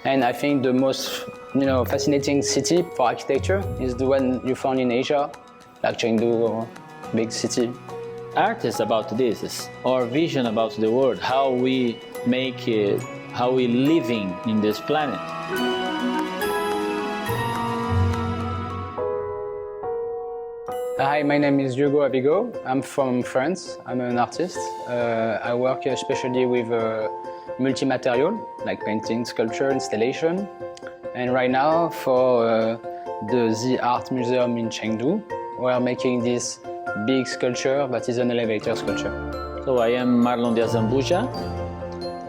And I think the most fascinating city for architecture is the one you found in Asia, like Chengdu or big city. Art is about this, it's our vision about the world, how we make it, how we living in this planet. Hi, my name is Hugo Avigo. I'm from France. I'm an artist. I work especially with multi-material, like painting, sculpture, installation. And right now for the Art Museum in Chengdu, we're making this big sculpture that is an elevator sculpture. So I am Marlon de Azambuja.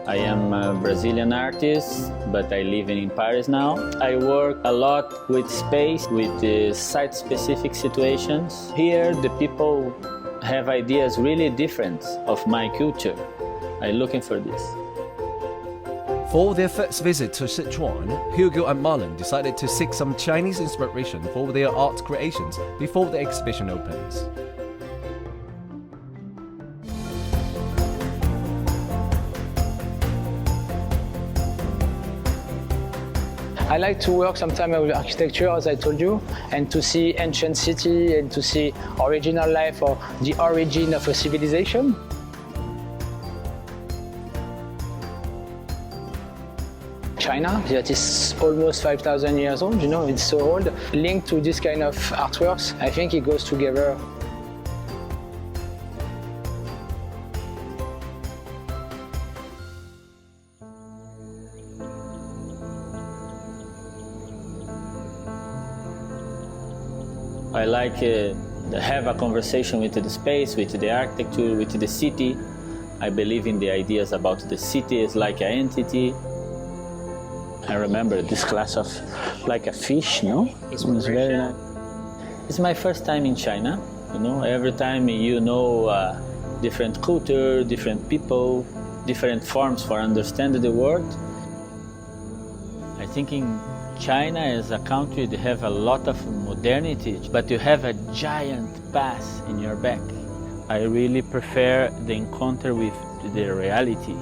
I am a Brazilian artist, but I live in Paris now. I work a lot with space, with site-specific situations. Here, the people have ideas really different of my culture. I'm looking for this. For their first visit to Sichuan, Hugo and Marlon decided to seek some Chinese inspiration for their art creations before the exhibition opens. I like to work sometimes with architecture, as I told you, and to see ancient city and to see original life or the origin of a civilization. China, that is almost 5,000 years old, it's so old. Linked to this kind of artworks, I think it goes together. I like to have a conversation with the space, with the architecture, with the city. I believe in the ideas about the city as like an entity. I remember this glass of like a fish, no? It's very nice. It's my first time in China. Every time different culture, different people, different forms for understanding the world. I think in China is a country that have a lot of modernity, but you have a giant past in your back. I really prefer the encounter with the reality.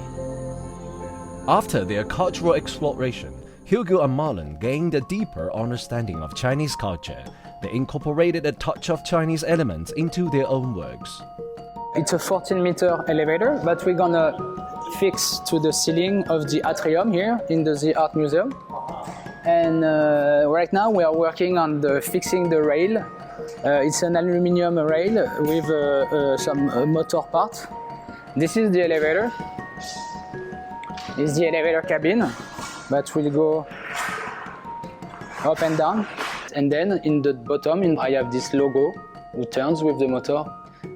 After their cultural exploration, Hugo and Marlon gained a deeper understanding of Chinese culture. They incorporated a touch of Chinese elements into their own works. It's a 14-meter elevator that we're gonna fix to the ceiling of the atrium here in the Art Museum. And right now we are working on fixing the rail. It's an aluminum rail with some motor parts. This is the elevator. It's the elevator cabin that will go up and down. And then in the bottom I have this logo who turns with the motor.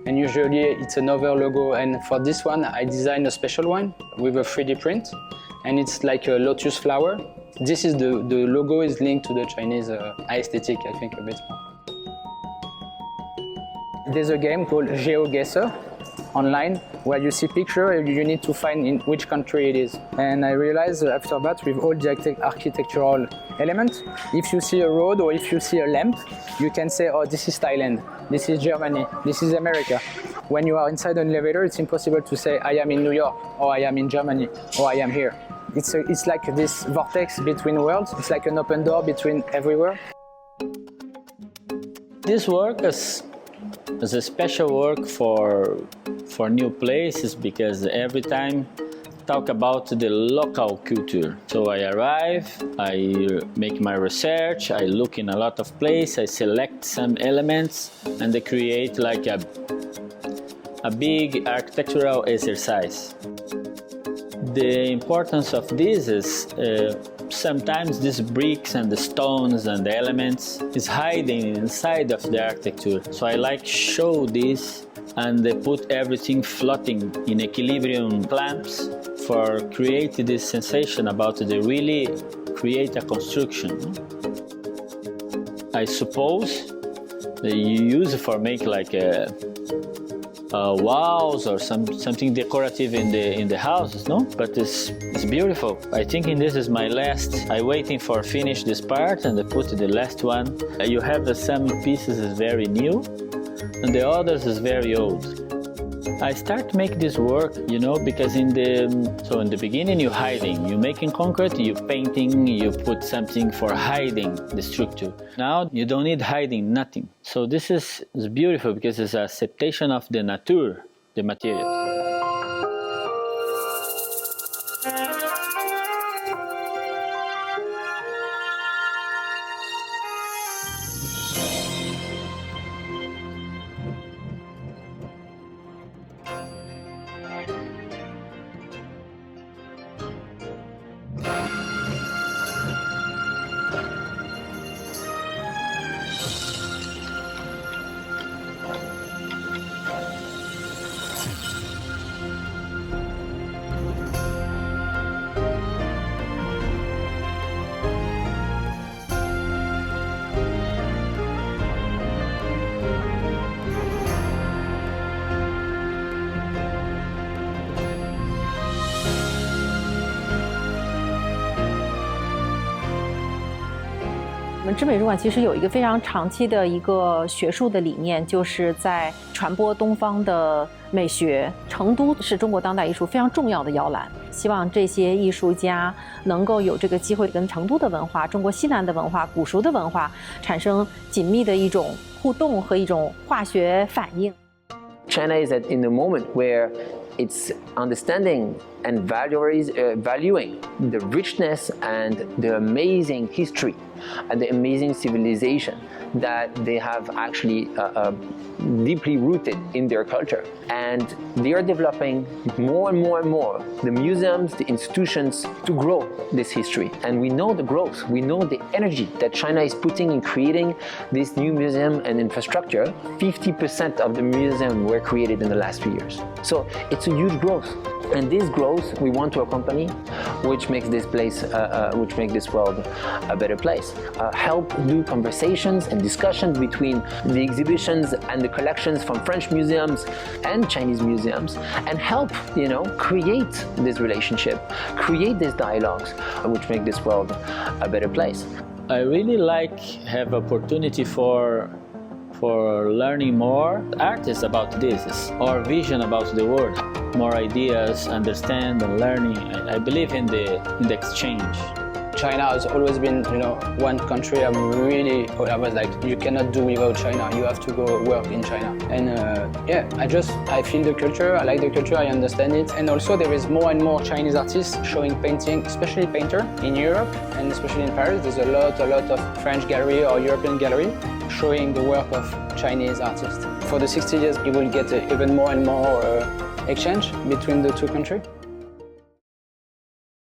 And usually it's another logo. And for this one I designed a special one with a 3D print. And it's like a lotus flower. This is the logo is linked to the Chinese aesthetic, I think, a bit more. There's a game called GeoGuessr online where you see picture and you need to find in which country it is. And I realized after that, with all the architectural elements, if you see a road or if you see a lamp, you can say, oh, this is Thailand, this is Germany, this is America. When you are inside an elevator, it's impossible to say, I am in New York, or I am in Germany, or I am here. It's like this vortex between worlds. It's like an open door between everywhere. This work is a special work for new places because every time talk about the local culture. So I arrive, I make my research, I look in a lot of places, I select some elements, and they create like a big architectural exercise. The importance of this is sometimes these bricks and the stones and the elements is hiding inside of the architecture. So I like show this and they put everything floating in equilibrium clamps for create this sensation about they really create a construction. I suppose they use it for make like a walls or something decorative in the houses, no? But it's beautiful. I think this is my last. I waiting for finish this part and I put the last one. You have some pieces is very new and the others is very old. I start to make this work, you know, because in the beginning you're hiding, you making concrete, you painting, you put something for hiding the structure. Now you don't need hiding nothing. So this is beautiful because it's an acceptation of the nature, the materials.我们知美术馆其实有一个非常长期的一个学术的理念，就是在传播东方的美学。成都是中国当代艺术非常重要的摇篮，希望这些艺术家能够有这个机会跟成都的文化、中国西南的文化、古蜀的文化产生紧密的一种互动和一种化学反应。China is in the moment where it's understanding and valuing the richness and the amazing history and the amazing civilization that they have actually deeply rooted in their culture. And they are developing more and more and more the museums, the institutions to grow this history. And we know the growth, we know the energy that China is putting in creating this new museum and infrastructure. 50% of the museum were created in the last few years. So it's a huge growth. And this growth we want to accompany, which makes this place, which makes this world a better place. Help do conversations and discussions between the exhibitions and the collections from French museums and Chinese museums, and help, you know, create this relationship, create these dialogues, which make this world a better place. I really like have opportunity for learning more artists about this, or vision about the world, more ideas, understand and learning. I believe in the exchange. China has always been, you know, one country I was like, you cannot do without China. You have to go work in China. And yeah, I feel the culture, I like the culture, I understand it. And also there is more and more Chinese artists showing painting, especially painter in Europe and especially in Paris. There's a lot of French gallery or European gallery showing the work of Chinese artists. For the 60 years, you will get even more and more exchange between the two countries.